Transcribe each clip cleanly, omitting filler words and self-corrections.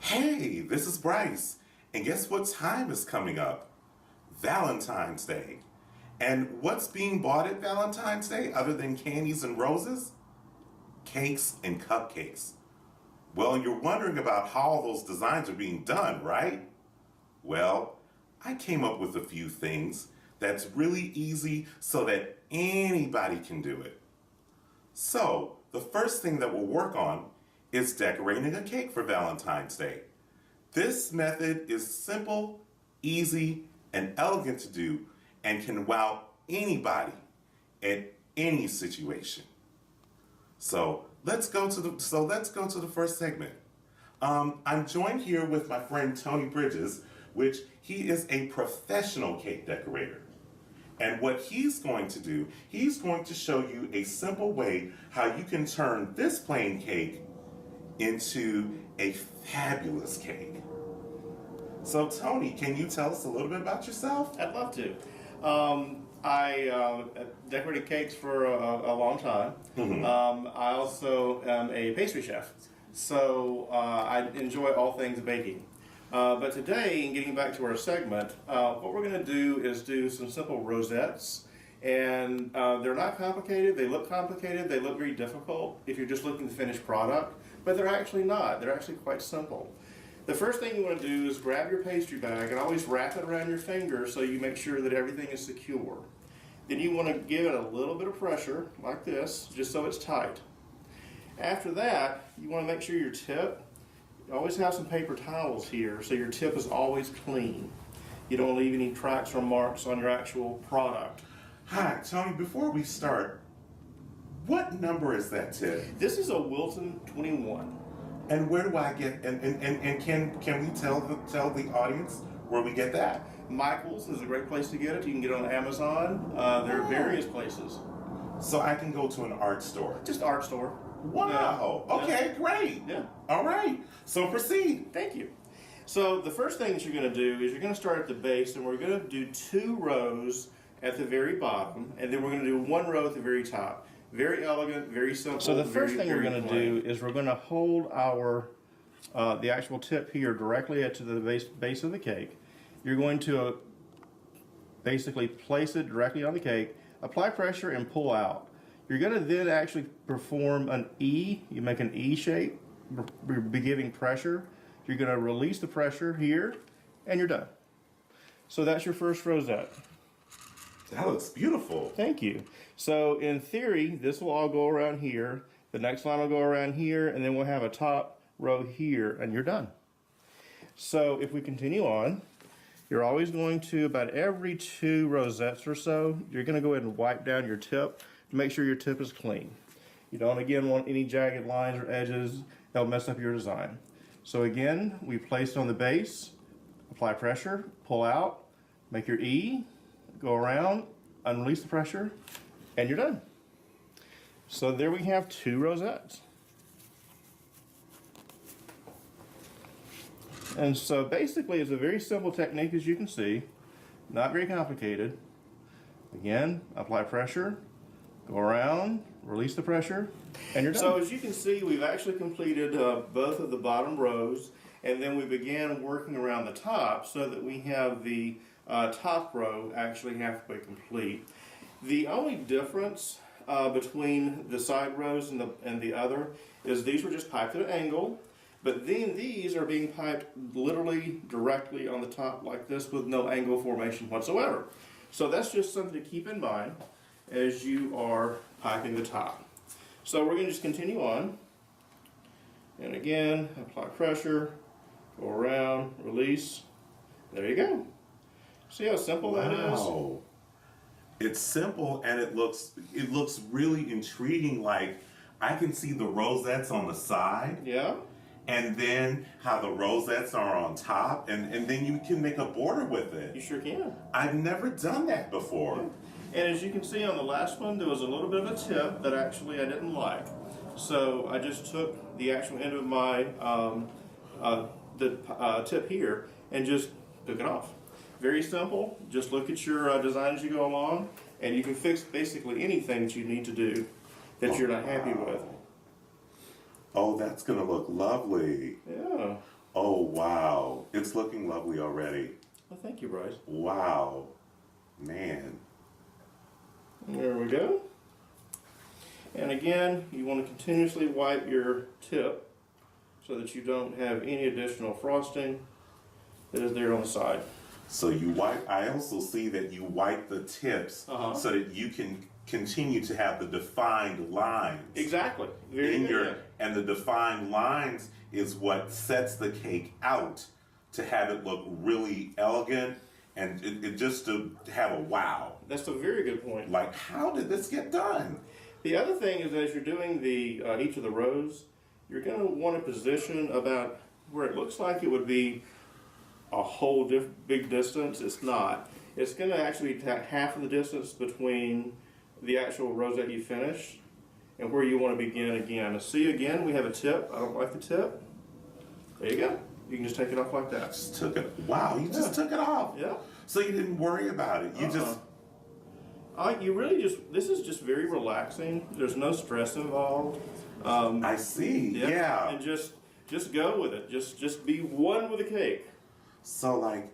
Hey, this is Bryce. And guess what time is coming up? Valentine's Day. And what's being bought at Valentine's Day other than candies and roses? Cakes and cupcakes. Well, you're wondering about how all those designs are being done, right? Well, I came up with a few things that's really easy so that anybody can do it. So, the first thing that we'll work on is decorating a cake for Valentine's Day. This method is simple, easy, and elegant to do and can wow anybody at any situation. So let's go to the first segment. I'm joined here with my friend Tony Bridges, which he is a professional cake decorator. And what he's going to do, he's going to show you a simple way how you can turn this plain cake into a fabulous cake. So Tony, can you tell us a little bit about yourself? I'd love to. I decorated cakes for a long time. I also am a pastry chef, so I enjoy all things baking. But today, in getting back to our segment, what we're going to do is do some simple rosettes. And they're not complicated. They look complicated. They look very difficult if you're just looking at the finished product, but they're actually not. They're actually quite simple. The first thing you want to do is grab your pastry bag and always wrap it around your finger so you make sure that everything is secure. Then you want to give it a little bit of pressure, like this, just so it's tight. After that, you want to make sure your tip, you always have some paper towels here so your tip is always clean. You don't leave any tracks or marks on your actual product. Hi, Tony, before we start, what number is that tip? This is a Wilton 21. And where do I get, and can we tell the audience where we get that? Michael's is a great place to get it. You can get it on Amazon. There are various places. So I can go to an art store? Just art store. Wow. Yeah. Okay, great. Yeah. All right. So proceed. Thank you. So the first thing that you're going to do is you're going to start at the base, and we're going to do 2 rows at the very bottom, and then we're going to do 1 row at the very top. Very elegant, very simple. So the first thing we're going to do is we're going to hold our the actual tip here directly to the base of the cake. You're going to basically place it directly on the cake, apply pressure, and pull out. You're going to then actually perform an E. You make an E shape, be giving pressure. You're going to release the pressure here, and you're done. So that's your first rosette. That looks beautiful. Thank you. So in theory, this will all go around here. The next line will go around here, and then we'll have a top row here, and you're done. So if we continue on, you're always going to, about every 2 rosettes or so, you're going to go ahead and wipe down your tip to make sure your tip is clean. You don't, again, want any jagged lines or edges. That'll mess up your design. So again, we place it on the base, apply pressure, pull out, make your E, go around, unrelease the pressure, and you're done. So there we have 2 rosettes. And so basically it's a very simple technique, as you can see, not very complicated. Again, apply pressure, go around, release the pressure, and you're done. So as you can see, we've actually completed both of the bottom rows, and then we began working around the top so that we have the top row actually halfway complete. The only difference between the side rows and the other is these were just piped at an angle, but then these are being piped literally directly on the top like this with no angle formation whatsoever. So that's just something to keep in mind as you are piping the top. So we're going to just continue on, and again apply pressure, go around, release. There you go. See how simple that is? Wow. It's simple, and it looks really intriguing. Like, I can see the rosettes on the side. Yeah. And then how the rosettes are on top, and then you can make a border with it. You sure can. I've never done that before. Yeah. And as you can see on the last one, there was a little bit of a tip that actually I didn't like. So I just took the actual end of my tip here and just took it off. Very simple. Just look at your design as you go along, and you can fix basically anything that you need to do that you're not happy with. Oh, that's going to look lovely. Yeah. Oh, wow. It's looking lovely already. Well, thank you, Bryce. Wow. Man. There we go. And again, you want to continuously wipe your tip so that you don't have any additional frosting that is there on the side. So you wipe, I also see that you wipe the tips so that you can continue to have the defined lines. Exactly. Very in good. your, and the defined lines is what sets the cake out to have it look really elegant and it just to have a wow. That's a very good point. Like, how did this get done? The other thing is, as you're doing the each of the rows, you're going to want to position about where it looks like it would be a whole big distance. It's not. It's going to actually take half of the distance between the actual rows that you finish and where you want to begin again. See, again, we have a tip. I don't like the tip. There you go. You can just take it off like that. Just took it. Wow, you just took it off. Yeah. So you didn't worry about it. You just. You really just. This is just very relaxing. There's no stress involved. I see. Yeah. And just go with it. Just be one with the cake. So like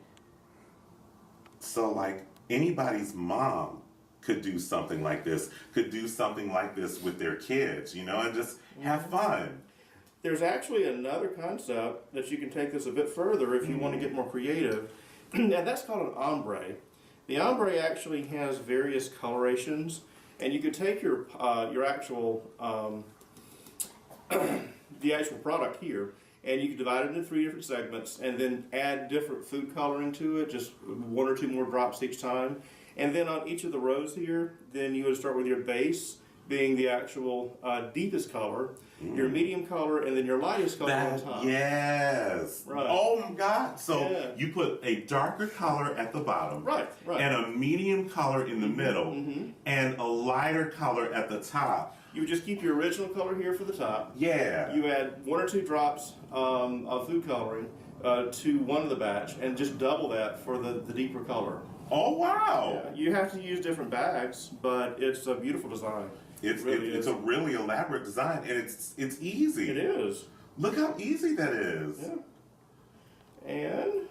anybody's mom could do something like this. Could do something like this with their kids, you know, and just have fun. There's actually another concept that you can take this a bit further if you want to get more creative, and that's called an ombre. The ombre actually has various colorations, and you could take your actual the actual product here, and you can divide it into 3 different segments, and then add different food coloring to it, just 1 or 2 more drops each time, and then on each of the rows here, then you would start with your base being the actual deepest color, your medium color, and then your lightest color on top. Yes. Right. Oh my God. So you put a darker color at the bottom. Right. And a medium color in the middle. And a lighter color at the top. You would just keep your original color here for the top. Yeah. You add 1 or 2 drops of food coloring to one of the batch, and just double that for the deeper color. Oh, wow. Yeah. You have to use different bags, but it's a beautiful design. It's a really elaborate design, and it's easy. It is. Look how easy that is. Yeah. And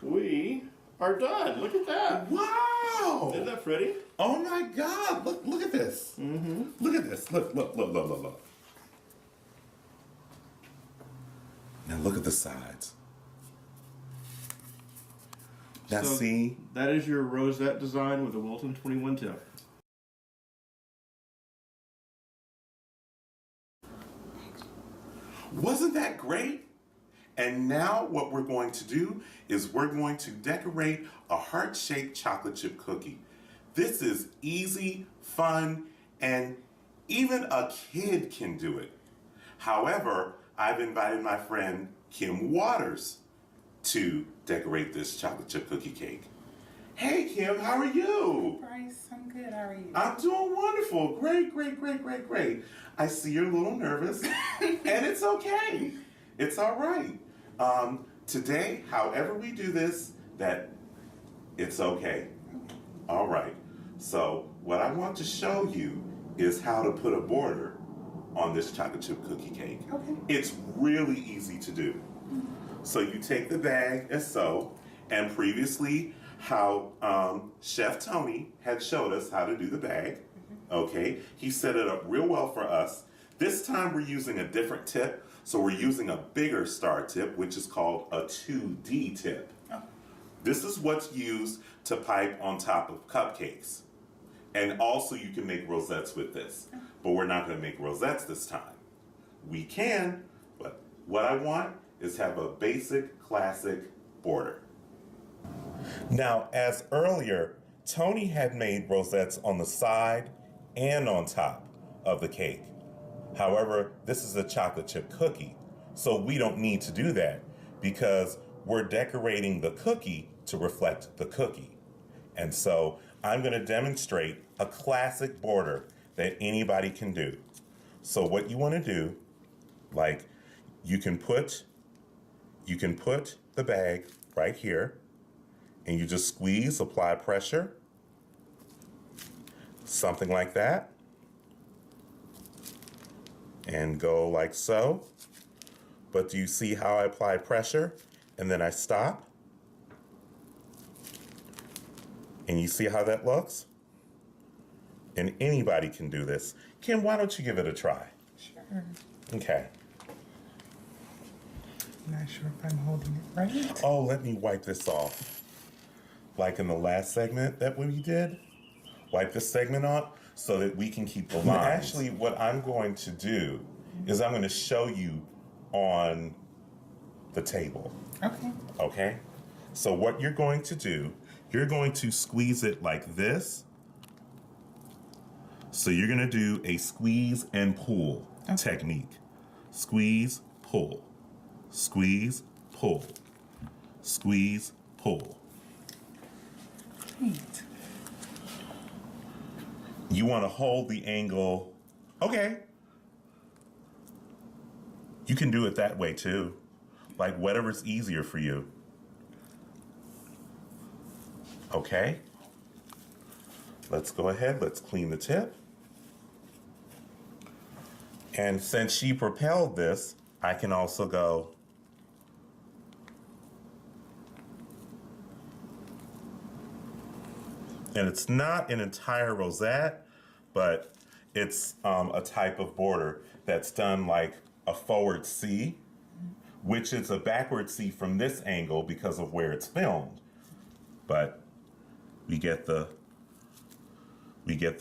we are done. Look at that. Wow. Isn't that pretty? Oh my God. Look at this. Look at this. Look. Now look at the sides. Now So see? that is your rosette design with a Wilton 21 tip. Wasn't that great? And now what we're going to do is we're going to decorate a heart-shaped chocolate chip cookie. This is easy, fun, and even a kid can do it. However, I've invited my friend Kim Waters to decorate this chocolate chip cookie cake. Hey Kim, how are you? Bryce, I'm good. How are you? I'm doing wonderful. Great. I see you're a little nervous, and it's okay. It's all right. Today, however we do this, it's okay. All right. So what I want to show you is how to put a border on this chocolate chip cookie cake. Okay. It's really easy to do. So you take the bag as so, and previously how Chef Tony had showed us how to do the bag. Okay, he set it up real well for us. This time we're using a different tip, so we're using a bigger star tip, which is called a 2D tip. Oh. This is what's used to pipe on top of cupcakes. And also you can make rosettes with this, but we're not gonna make rosettes this time. We can, but what I want is have a basic, classic border. Now, as earlier, Tony had made rosettes on the side and on top of the cake. However, this is a chocolate chip cookie, so we don't need to do that because we're decorating the cookie to reflect the cookie. And so I'm going to demonstrate a classic border that anybody can do. So what you want to do, like you can put the bag right here, and you just squeeze, apply pressure, something like that, and go like so. But do you see how I apply pressure and then I stop? And you see how that looks? And anybody can do this. Kim, why don't you give it a try? Sure. Okay. Not sure if I'm holding it right. Oh, let me wipe this off. Like in the last segment that we did. Wipe this segment off so that we can keep the lines. Actually, what I'm going to do is I'm going to show you on the table. Okay. Okay? So what you're going to do, you're going to squeeze it like this. So you're going to do a squeeze and pull technique. Squeeze, pull. Squeeze, pull. Squeeze, pull. Great. You want to hold the angle. Okay. You can do it that way too. Like whatever's easier for you. Okay. Let's go ahead. Let's clean the tip. And since she propelled this, I can also go. And it's not an entire rosette, but it's a type of border that's done like a forward C, which is a backward C from this angle because of where it's filmed. But we get the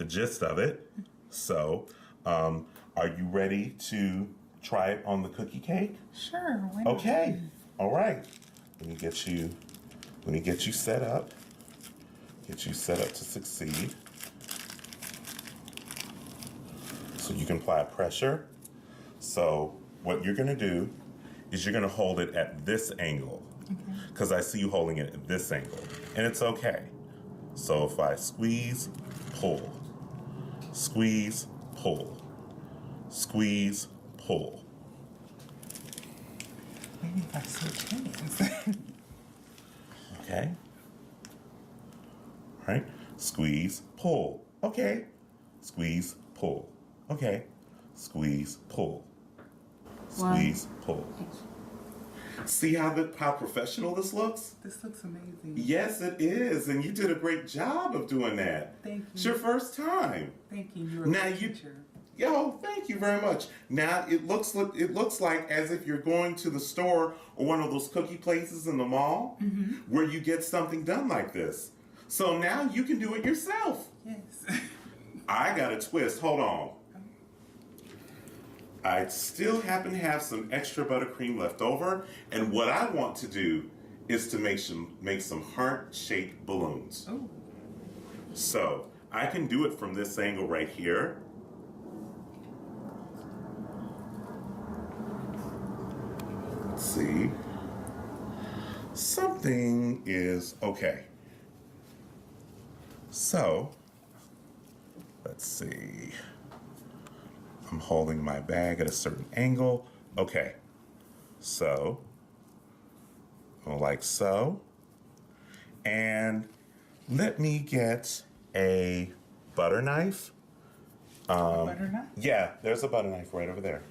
gist of it. So, are you ready to try it on the cookie cake? Sure. Why not? Okay. All right. Let me get you set up. Get you set up to succeed. So you can apply pressure. So what you're going to do is you're going to hold it at this angle. Because I see you holding it at this angle. And it's okay. So if I squeeze, pull, squeeze, pull, squeeze, pull. Maybe if I switch hands. Okay. All right. Squeeze, pull. Okay. Squeeze, pull. Okay. Squeeze, pull. Squeeze, pull. See how professional this looks? This looks amazing. Yes, it is. And you did a great job of doing that. Thank you. It's your first time. Thank you. You're a Now good you- teacher. Yo, thank you very much. Now it looks like as if you're going to the store or one of those cookie places in the mall where you get something done like this. So now you can do it yourself. Yes. I got a twist. Hold on. I still happen to have some extra buttercream left over, and what I want to do is to make some heart-shaped balloons. Oh. So I can do it from this angle right here. Let's see. Something is okay. So, let's see. I'm holding my bag at a certain angle. Okay. So, like so. And let me get a butter knife. Butter knife? Yeah, there's a butter knife right over there.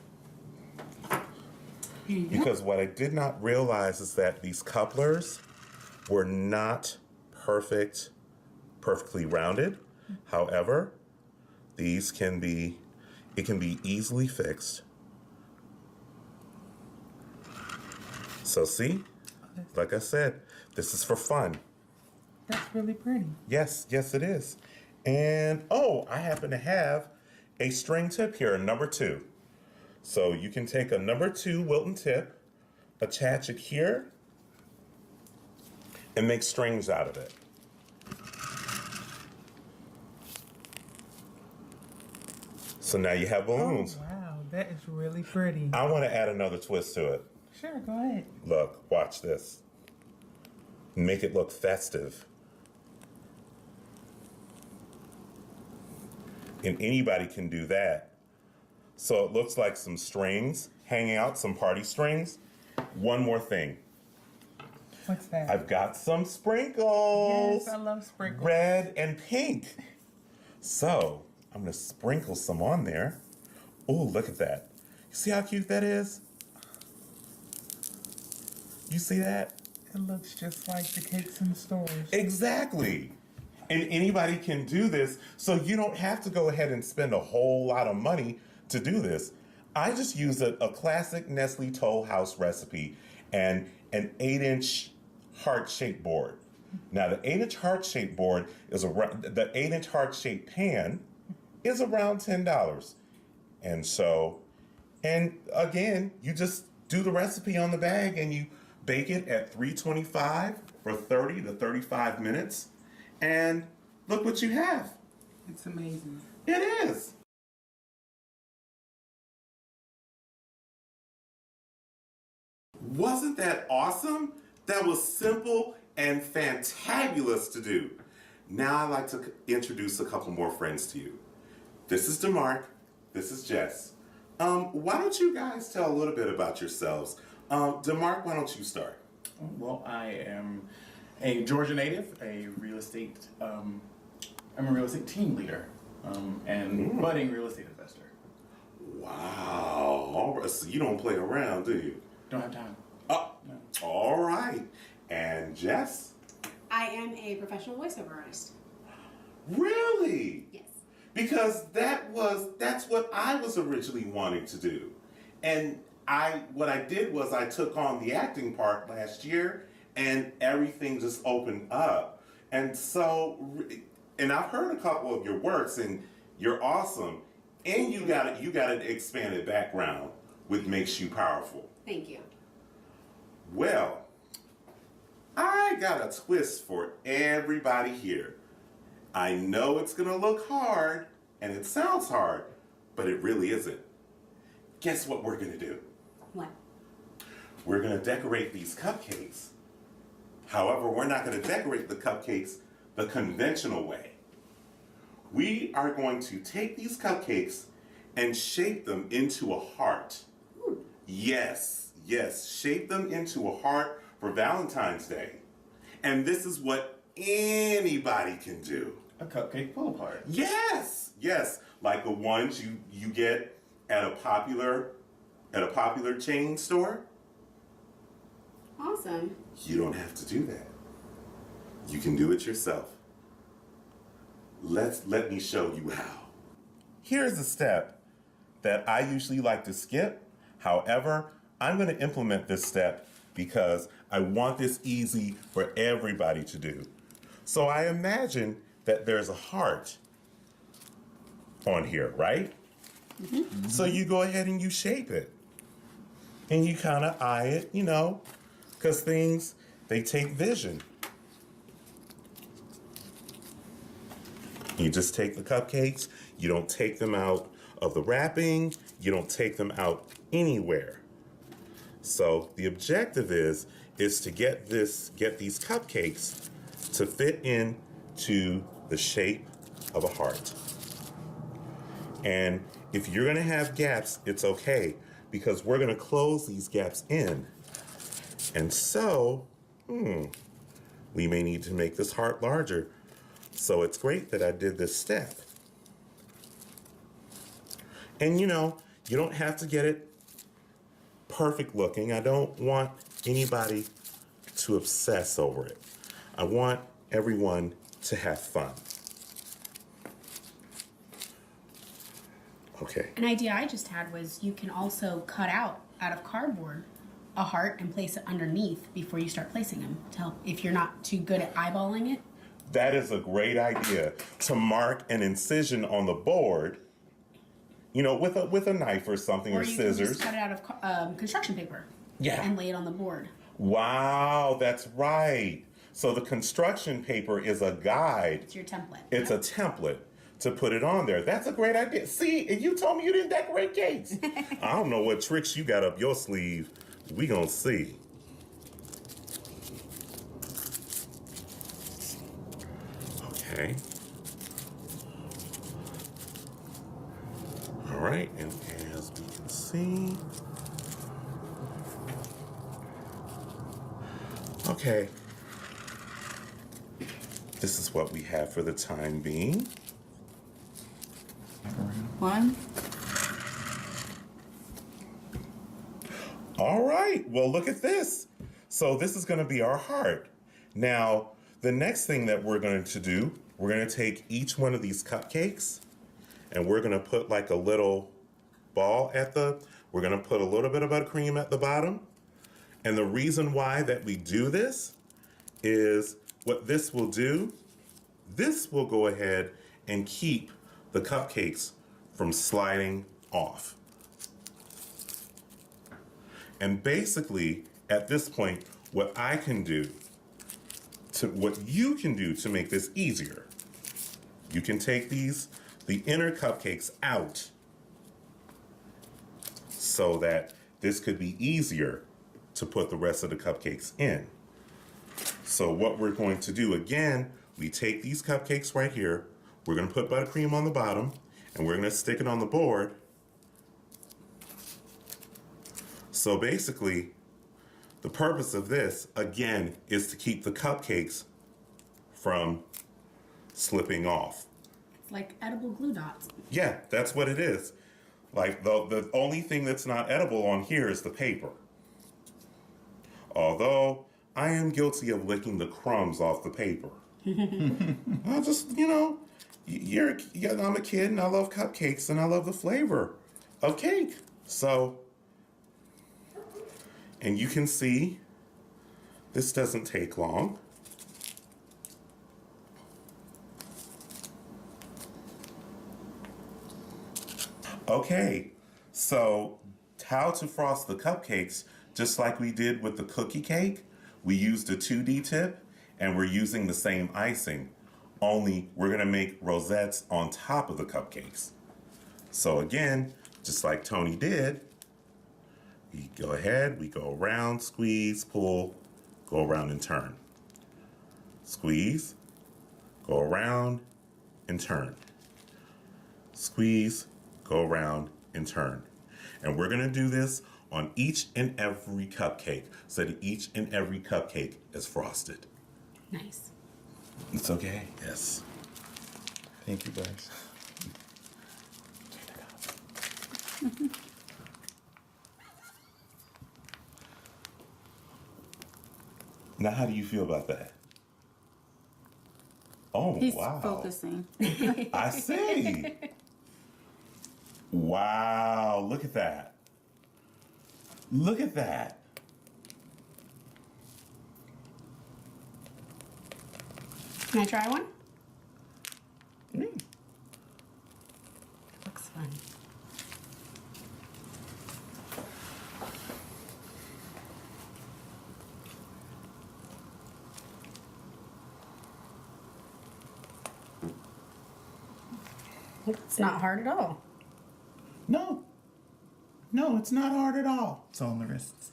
Here you go. Because what I did not realize is that these couplers were not perfectly rounded. However, it can be easily fixed. So see, like I said, this is for fun. That's really pretty. Yes, it is. And I happen to have a string tip here, a number 2. So you can take a number 2 Wilton tip, attach it here, and make strings out of it. So now you have balloons. Oh, wow. That is really pretty. I want to add another twist to it. Sure, go ahead. Look, watch this. Make it look festive. And anybody can do that. So it looks like some strings hanging out, some party strings. One more thing. What's that? I've got some sprinkles. Yes, I love sprinkles. Red and pink. So I'm going to sprinkle some on there. Oh, look at that. You see how cute that is? You see that? It looks just like the cakes in the stores. Exactly. And anybody can do this, so you don't have to go ahead and spend a whole lot of money to do this. I just used a classic Nestle Toll House recipe and an 8-inch heart-shaped board. Now, the 8-inch heart-shaped board is the 8-inch heart-shaped pan is around $10. And again, you just do the recipe on the bag and you bake it at 325 for 30 to 35 minutes. And look what you have. It's amazing. It is. Wasn't that awesome? That was simple and fantabulous to do. Now I'd like to introduce a couple more friends to you. This is DeMarc. This is Jess. Why don't you guys tell a little bit about yourselves? DeMarc, why don't you start? Well, I am a Georgia native, I'm a real estate team leader, and budding real estate investor. Wow. All right. So you don't play around, do you? Don't have time. Oh, no. All right. And Jess? I am a professional voiceover artist. Really? Yes. Because that's what I was originally wanting to do. And what I did was I took on the acting part last year and everything just opened up. And I've heard a couple of your works and you're awesome. And you got an expanded background, which makes you powerful. Thank you. Well, I got a twist for everybody here. I know it's gonna look hard and it sounds hard, but it really isn't. Guess what we're gonna do? What? We're gonna decorate these cupcakes. However, we're not gonna decorate the cupcakes the conventional way. We are going to take these cupcakes and shape them into a heart. Ooh. Yes, shape them into a heart for Valentine's Day. And this is what anybody can do. A cupcake pull apart. Yes, like the ones you get at a popular chain store. Awesome. You don't have to do that. You can do it yourself. Let me show you how. Here's a step that I usually like to skip. However, I'm going to implement this step because I want this easy for everybody to do. So I imagine that there's a heart on here, right? Mm-hmm. So you go ahead and you shape it. And you kind of eye it, because things, they take vision. You just take the cupcakes, you don't take them out of the wrapping, you don't take them out anywhere. So the objective is to get these cupcakes to fit into the shape of a heart. And if you're gonna have gaps, it's okay, because we're gonna close these gaps in. And so, we may need to make this heart larger. So it's great that I did this step. And you don't have to get it perfect looking. I don't want anybody to obsess over it. I want everyone to have fun. Okay. An idea I just had was you can also cut out of cardboard a heart and place it underneath before you start placing them to help if you're not too good at eyeballing it. That is a great idea, to mark an incision on the board, with a knife or something, or you scissors. Can just cut it out of construction paper. Yeah. And lay it on the board. Wow, that's right. So the construction paper is a guide. It's your template. It's a template to put it on there. That's a great idea. See, and you told me you didn't decorate cakes. I don't know what tricks you got up your sleeve. We gonna see. Okay. All right, and as we can see, okay, this is what we have for the time being. One. All right, well, look at this. So this is going to be our heart. Now, the next thing that we're going to do, we're going to take each one of these cupcakes and we're going to put like a little ball we're going to put a little bit of buttercream at the bottom. And the reason why that we do this is what this will do, this will go ahead and keep the cupcakes from sliding off. And basically, at this point, what you can do to make this easier, you can take the inner cupcakes out so that this could be easier to put the rest of the cupcakes in. So what we're going to do, again, we take these cupcakes right here, we're going to put buttercream on the bottom, and we're going to stick it on the board. So basically, the purpose of this, again, is to keep the cupcakes from slipping off. It's like edible glue dots. Yeah, that's what it is. Like, the only thing that's not edible on here is the paper. Although, I am guilty of licking the crumbs off the paper. I just, I'm a kid and I love cupcakes and I love the flavor of cake. So, and you can see, this doesn't take long. Okay, so how to frost the cupcakes, just like we did with the cookie cake, we used a 2D tip and we're using the same icing, only we're gonna make rosettes on top of the cupcakes. So again, just like Tony did, we go ahead, we go around, squeeze, pull, go around and turn. Squeeze, go around and turn. Squeeze, go around and turn. And we're gonna do this on each and every cupcake so that each and every cupcake is frosted. Nice. It's okay? Yes. Thank you, Bryce. Now, how do you feel about that? Oh, He's wow. focusing. I see. Wow, look at that. Look at that. Can I try one? Mm. Looks fun. It's not hard at all. No. No, it's not hard at all. It's all on the wrists.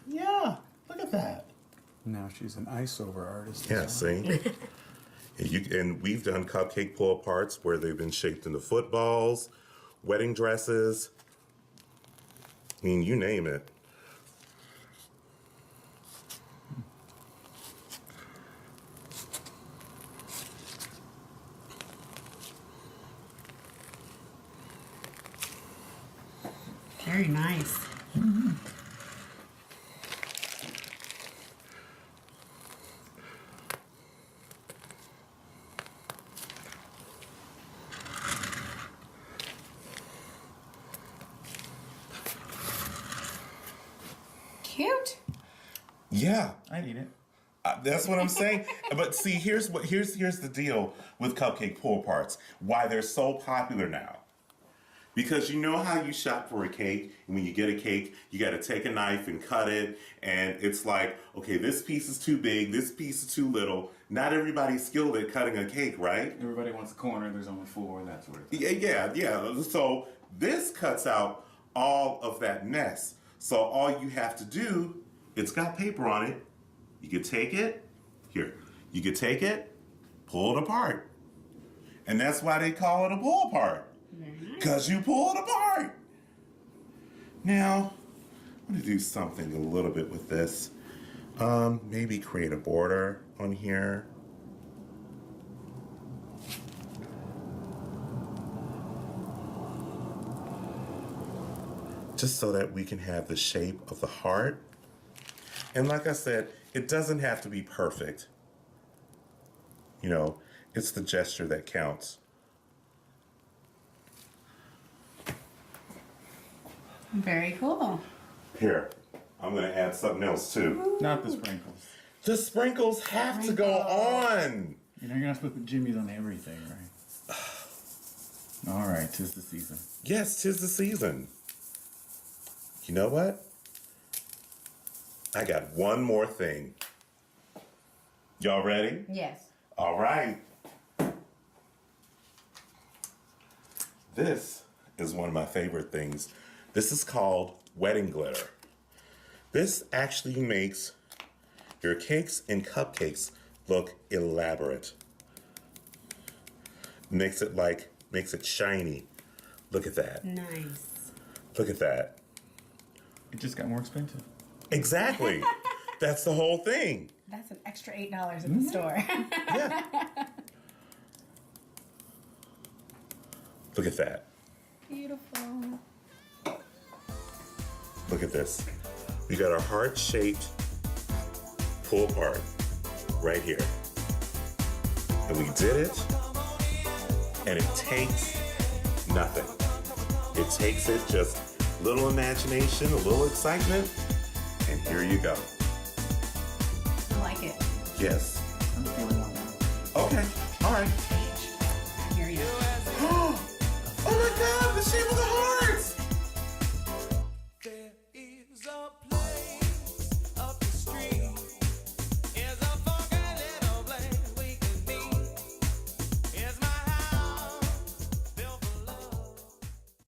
Yeah, look at that. Now she's an ice over artist. Yeah, as well. see? And we've done cupcake pull aparts where they've been shaped into footballs, wedding dresses. I mean, you name it. Very nice. Cute. Yeah. I'd eat it. That's what I'm saying. But see, here's the deal with cupcake pull aparts. Why they're so popular now. Because you know how you shop for a cake, and when you get a cake, you got to take a knife and cut it, and it's like, okay, this piece is too big, this piece is too little. Not everybody's skilled at cutting a cake, right? Everybody wants a corner. There's only 4. That sort of thing. Yeah. So this cuts out all of that mess. So all you have to do, it's got paper on it. You could take it, you could take it, pull it apart. And that's why they call it a pull apart. Because you pull it apart. Now, I'm going to do something a little bit with this. Maybe create a border on here. Just so that we can have the shape of the heart. And like I said, it doesn't have to be perfect. You know, it's the gesture that counts. Very cool. Here, I'm gonna add something else too. Not the sprinkles. The sprinkles have to go on. You know, you're not supposed to put jimmies on everything, right? All right, 'tis the season. Yes, 'tis the season. You know what? I got one more thing. Y'all ready? Yes. All right. This is one of my favorite things. This is called wedding glitter. This actually makes your cakes and cupcakes look elaborate. Makes it shiny. Look at that. Nice. Look at that. It just got more expensive. Exactly. That's the whole thing. That's an extra $8 at the store. Yeah. Look at that. Beautiful. Look at this. We got our heart-shaped pull apart right here. And we did it, and it takes nothing. It takes it just little imagination, a little excitement, and here you go. I like it. Yes. I'm feeling one now. Okay. All right. Here you go. Oh my God, the shape of